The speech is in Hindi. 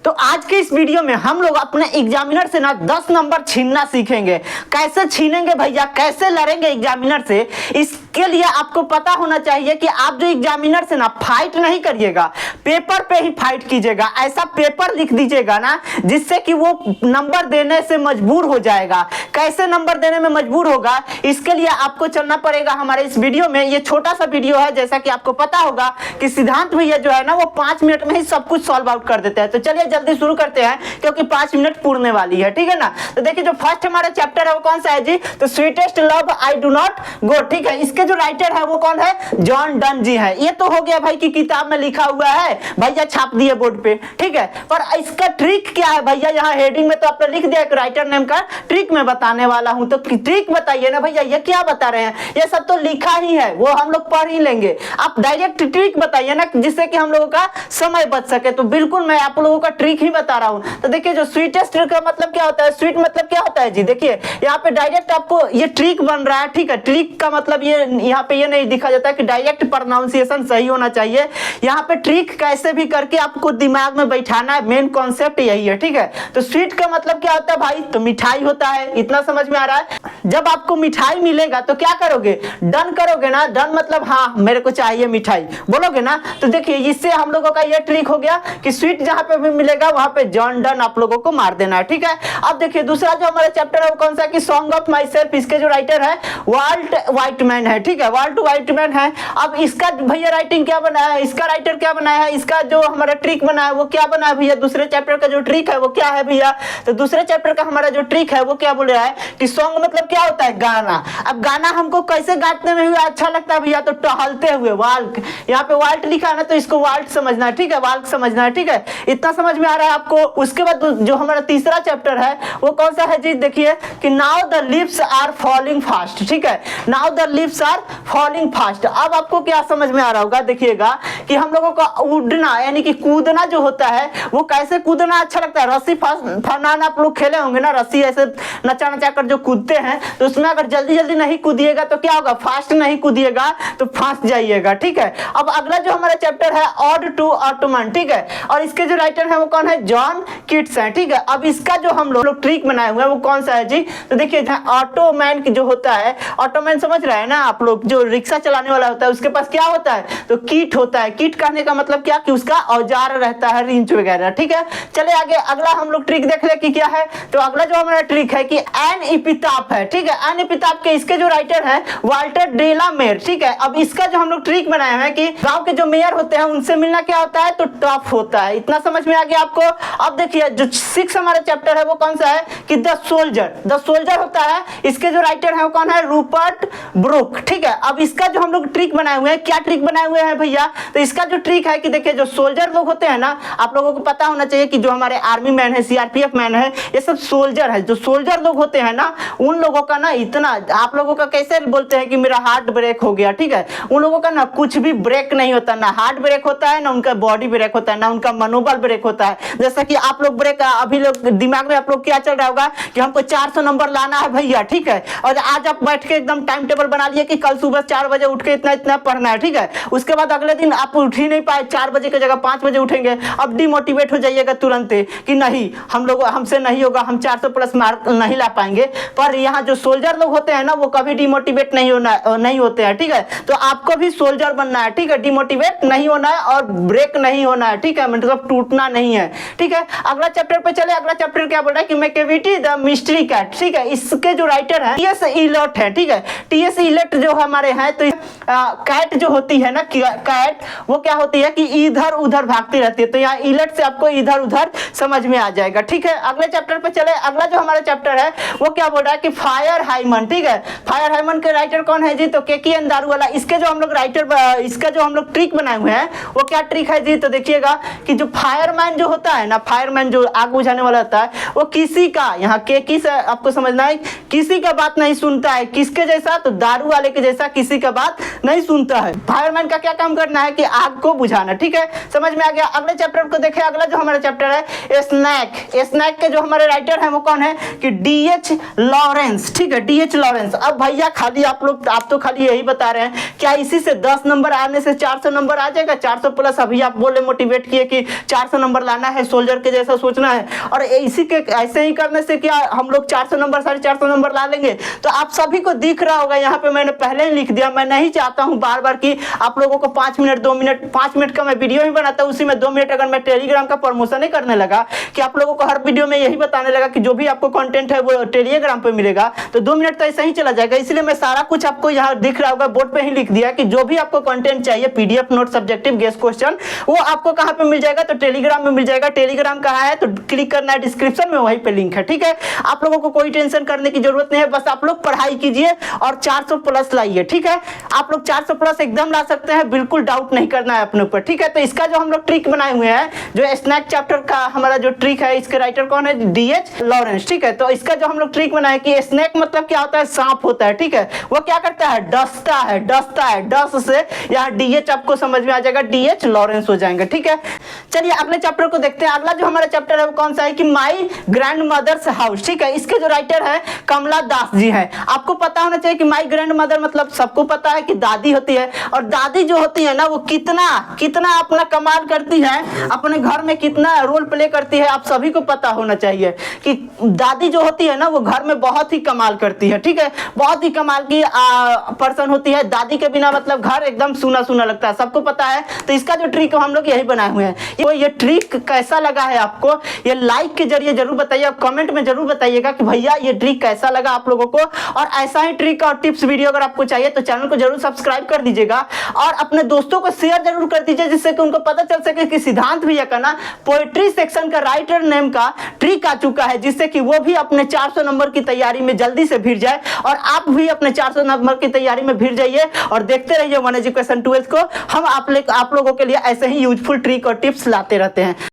तो आज के इस वीडियो में हम लोग अपने एग्जामिनर से ना 10 नंबर छीनना सीखेंगे। कैसे छीनेंगे भैया, कैसे लड़ेंगे एग्जामिनर से, इसके लिए आपको पता होना चाहिए कि आप जो एग्जामिनर से ना फाइट नहीं करिएगा, पेपर पे ही फाइट कीजिएगा। ऐसा पेपर लिख दीजिएगा ना जिससे कि वो नंबर देने से मजबूर हो जाएगा। कैसे नंबर देने में मजबूर होगा, इसके लिए आपको चलना पड़ेगा हमारे इस वीडियो में। ये छोटा सा वीडियो है, जैसा कि आपको पता होगा कि सिद्धांत भैया जो है ना वो 5 मिनट में ही सब कुछ सॉल्व आउट कर देते हैं। तो चलिए जल्दी शुरू करते हैं क्योंकि 5 मिनट पूरने वाली है, ठीक है ना। तो देखिए जो फर्स्ट हमारा चैप्टर है वो कौन सा है जी, तो sweetest love I do not go, ठीक है। इसके जो राइटर है वो कौन है, जॉन डन जी है। ये तो हो गया भाई कि किताब में लिखा हुआ है, भैया छाप दिए बोर्ड पे, ठीक है। पर इसका ट्रिक क्या है भैया, यहाँ हेडिंग में तो आपने लिख दिया एक राइटर नेम का, ट्रिक में बताने वाला हूं। तो ट्रिक बताइए ना भैया, ये क्या बता रहे हैं, ये सब तो लिखा ही है, वो हम लोग पढ़ ही लेंगे। आप डायरेक्ट ट्रिक बताइए ना जिससे कि हम लोगों का समय बच सके। तो बिल्कुल मैं आप लोगों का ट्रिक ही बता रहा हूं। तो देखिए जो स्वीटेस्ट का मतलब क्या होता है, स्वीट मतलब क्या होता है जी, देखिए यहाँ पे डायरेक्ट आपको ये ट्रिक बन रहा है, ठीक है। ट्रिक का मतलब ये यहाँ पे ये नहीं दिखा जाता है कि डायरेक्ट प्रोनाउंसिएशन सही होना चाहिए। यहाँ पे ट्रिक कैसे भी करके आपको दिमाग में बैठाना है, मेन कॉन्सेप्ट यही है, ठीक है। तो स्वीट का मतलब क्या होता है भाई, तो मिठाई होता है, इतना समझ में आ रहा है। जब आपको मिठाई मिलेगा तो क्या करोगे, डन करोगे ना। डन मतलब हाँ मेरे को चाहिए मिठाई बोलोगे ना। तो देखिए इससे हम लोगों का ये ट्रिक हो गया कि स्वीट जहां पे भी मिलेगा वहां पे जॉन डन आप लोगों को मार देना है, ठीक है। अब देखिए दूसरा जो हमारा चैप्टर है वो कौन सा है कि सॉन्ग ऑफ माई सेल्फ। इसके जो राइटर है वाल्ट व्हाइटमैन है, ठीक है, वाल्ट व्हाइटमैन है। अब इसका भैया राइटिंग क्या बनाया है, इसका राइटर क्या बनाया है, इसका जो हमारा ट्रिक बना है वो क्या बना है भैया, दूसरे चैप्टर का जो ट्रिक है वो क्या है भैया। तो दूसरे चैप्टर का हमारा जो ट्रिक है वो क्या बोल रहा है कि सॉन्ग मतलब क्या होता है, गाना। अब गाना हमको कैसे गाने में हुआ अच्छा लगता है भैया, तो टहलते हुए, वाल्ट, यहाँ पे वाल्ट लिखा है ना तो इसको वाल्ट समझना है, ठीक है, वाल्ट समझना है, ठीक है। इतना समझ में आ रहा है आपको। उसके बाद जो हमारा तीसरा चैप्टर है वो कौन सा है जी, देखिए कि now the lips are falling fast, ठीक है, now the lips are falling fast. अब आपको क्या समझ में आ रहा होगा, देखिएगा कि हम लोगों का उड़ना यानी कि कूदना जो होता है वो कैसे कूदना अच्छा लगता है। रस्सी फनाना आप लोग खेले होंगे ना, रस्सी ऐसे नचा नचा कर जो कूदते हैं, तो उसमें अगर जल्दी जल्दी नहीं कूदिएगा तो क्या होगा, फास्ट नहीं कूदिएगा तो फंस जाइएगा, ठीक है। अब अगला जो हमारा चैप्टर है ऑड टू ऑटोमन, ठीक है, और इसके जो राइटर है वो कौन है, जॉन किट्स है, ठीक है। अब इसका जो हम लोग ट्रिक बनाए हुए हैं वो कौन सा है जी, तो देखिए ऑटोमैन जो होता है, ऑटोमैन समझ रहे हैं ना आप लोग, जो रिक्शा चलाने वाला होता है उसके पास क्या होता है, तो किट होता है। किट कहने का मतलब क्या कि उसका औजार रहता है, रिंच वगैरह, ठीक है। चले आगे अगला हम लोग ट्रिक देख ले कि क्या है। तो अगला जो हमारा ट्रिक है कि एन एपिटाफ है, ठीक है, एन एपिटाफ के इसके जो राइटर है वाल्टर डेला मेयर, ठीक है। अब इसका जो हम लोग ट्रिक बनाए हैं कि गांव के जो मेयर होते हैं उनसे मिलना क्या होता है, तो टफ होता है। इतना समझ में आ गया आपको। अब देखिए जो 6 हमारा चैप्टर है वो कौन सा है कि द सोल्जर, द सोल्जर होता है। इसके जो राइटर है वो कौन है, रूपर्ट ब्रूक, ठीक है। अब इसका जो हम लोग ट्रिक बनाए हुए हैं, क्या ट्रिक बनाए हुए हैं भैया, तो इसका जो ट्रिक है कि देखिए जो सोल्जर लोग होते हैं ना, आप लोगों को पता होना चाहिए कि जो हमारे आर्मी मैन है, सीआरपीएफ मैन है, ये सब सोल्जर है। जो सोल्जर लोग होते हैं ना उन लोगों का ना इतना, आप लोगों का कैसे बोलते हैं कि मेरा हार्ट ब्रेक हो गया, ठीक है, उन लोगों का ना कुछ भी ब्रेक नहीं होता, ना हार्ट ब्रेक होता है, ना उनका बॉडी ब्रेक होता है, ना उनका मनोबल ब्रेक होता है। जैसा कि आप लोग ब्रेक, अभी लोग दिमाग में आप लोग क्या चल रहा होगा कि हमको 400 नंबर लाना है भैया, ठीक है, और आज आप बैठ के एकदम टाइम टेबल बना लिए कि कल सुबह 4 बजे उठ के इतना इतना पढ़ना है, ठीक है। उसके बाद अगले दिन आप उठ ही नहीं पाए, 4 बजे की जगह 5 बजे उठेंगे, अब डिमोटिवेट हो जाइएगा तुरंत कि नहीं हम लोग, हमसे नहीं होगा, हम 400 प्लस मार्क नहीं ला पाएंगे। पर यहाँ जो सोल्जर लोग होते हैं ना वो कभी डिमोटिवेट नहीं होते हैं, ठीक है। तो आपको भी सोल्जर बनना है, ठीक है, डिमोटिवेट नहीं होना है और ब्रेक नहीं होना है, ठीक है, मतलब टूटना नहीं है, ठीक है। अगला चैप्टर पे चले। अगला चैप्टर क्या बोल रहा है कि मैकेविटी द मिस्ट्री कैट, ठीक है। इसके जो राइटर है टीएस इलियट है, ठीक है। टीएस इलियट जो हमारे हैं, तो कैट जो होती है ना, कैट वो क्या होती है कि इधर उधर भागती रहती है। तो यहाँ इलियट से आपको इधर उधर समझ में आ जाएगा, ठीक है। अगले चैप्टर पे चले। अगला जो हमारा चैप्टर है वो क्या बोल रहा है कि फायर हाइमन, ठीक है। फायर हाइमन के राइटर कौन है जी, तो केकेएन दारूवाला। इसके जो हम लोग राइटर, इसका जो हम लोग ट्रिक बनाए हुए हैं वो क्या ट्रिक है जी, तो देखिएगा कि जो फायरमैन जो होता है ना, फायरमैन जो आग बुझाने वाला होता है, वो किसी का, यहाँ के किस आपको समझना है, किसी का बात नहीं सुनता है। किसके जैसा, तो दारू वाले के जैसा किसी का बात नहीं सुनता है। फायरमैन का क्या काम करना है कि आग को बुझाना, ठीक है, समझ में आ गया। अगले चैप्टर को देखें। अगला जो हमारा चैप्टर है स्नैक के जो हमारे राइटर हैं वो कौन है कि डीएच लॉरेंस, ठीक है, डीएच लॉरेंस। अब भैया खाली आप तो खाली यही बता रहे हैं, क्या इसी से 10 नंबर आने से 400 नंबर आ जाएगा? 400 प्लस अभी आप बोले, मोटिवेट किए कि 400 नंबर लाना है, सोल्जर के जैसा सोचना है, और इसी के ऐसे ही करने से क्या हम लोग 400 नंबर 450 नंबर ला लेंगे? तो आप सभी को दिख रहा होगा, यहाँ पे मैंने पहले ही लिख दिया। मैं नहीं चाहता हूँ बार बार कि आप लोगों को 5 मिनट 2 मिनट 5 मिनट का मैं वीडियो ही बनाता हूँ, उसी में 2 मिनट अगर मैं टेलीग्राम का प्रमोशन ही करने लगा कि आप लोगों को हर वीडियो में यही बताने लगा कि जो भी आपको कंटेंट है वो टेलीग्राम पे मिलेगा, तो 2 मिनट तो ऐसे ही चला जाएगा। इसलिए मैं सारा कुछ आपको यहाँ दिख रहा होगा, बोर्ड पे ही लिख दिया कि जो भी आपको कंटेंट चाहिए, PDF note, subjective, guest question, वो आपको कहाँ पे मिल जाएगा? तो टेलीग्राम में मिल जाएगा। टेलीग्राम कहाँ है? तो क्लिक करना है डिस्क्रिप्शन में, वहीं पे लिंक है, ठीक है। आप लोगों को कोई टेंशन करने की जरूरत नहीं है, बस आप लोग पढ़ाई कीजिए और 400 प्लस लाइए, ठीक है। आप लोग 400 प्लस एकदम ला सकते हैं, बिल्कुल डाउट नहीं करना है अपने ऊपर, ठीक है। तो इसका जो हम लोग ट्रिक बनाए हुए हैं, जो स्नैक चैप्टर का हमारा जो ट्रिक है, इसके राइटर कौन है? डीएच लॉरेंस, ठीक है। तो इसका जो हम लोग ट्रिक बनाए कि स्नैक मतलब क्या होता है? सांप होता है, ठीक है। वो क्या करता है? डसता है, डस से यहाँ डीएच आपको समझ में आ जाएगा, डीएच लॉरेंस हो जाएंगे, ठीक है। चलिए अगले चैप्टर को देखते हैं। अगला जो हमारा चैप्टर है वो कौन सा है कि माई ग्रैंड मदर्स हाउस, ठीक है। इसके जो राइटर है कमला दास जी हैं। आपको पता होना चाहिए कि माई ग्रैंड मदर मतलब सबको पता है कि दादी होती है, और दादी जो होती है ना वो कितना अपना कमाल करती है, अपने घर में कितना रोल प्ले करती है, आप सभी को पता होना चाहिए कि दादी जो होती है ना वो घर में बहुत ही कमाल करती है, ठीक है। बहुत ही कमाल की पर्सन होती है। दादी के बिना मतलब घर एकदम सूना सूना लगता है, सबको पता है। तो इसका जो ट्रिक हम लोग यही बनाए हुए हैं। ये ट्रिक कैसा लगा है आपको, ये लाइक के जरिए जरूर बताइए, कमेंट में जरूर बताइएगा कि भैया ये ट्रिक कैसा लगा आप लोगों को। और ऐसा ही ट्रिक और टिप्स वीडियो अगर आपको चाहिए तो चैनल को जरूर सब्सक्राइब कर दीजिएगा और अपने दोस्तों को शेयर जरूर कर दीजिए, जिससे कि उनको पता चल सके कि सिद्धांत भैया का ना पोएट्री सेक्शन का राइटर नेम का ट्रिक आ चुका है, जिससे कि वो भी अपने 400 नंबर की तैयारी में जल्दी से भिड़ जाए और आप भी अपने 400 नंबर की तैयारी में भिड़ जाइए और देखते रहिए वन एजुकेशन 12 को। हम आप लोगों के लिए ऐसे ही यूजफुल ट्रिक और टिप्स लाते रहते हैं।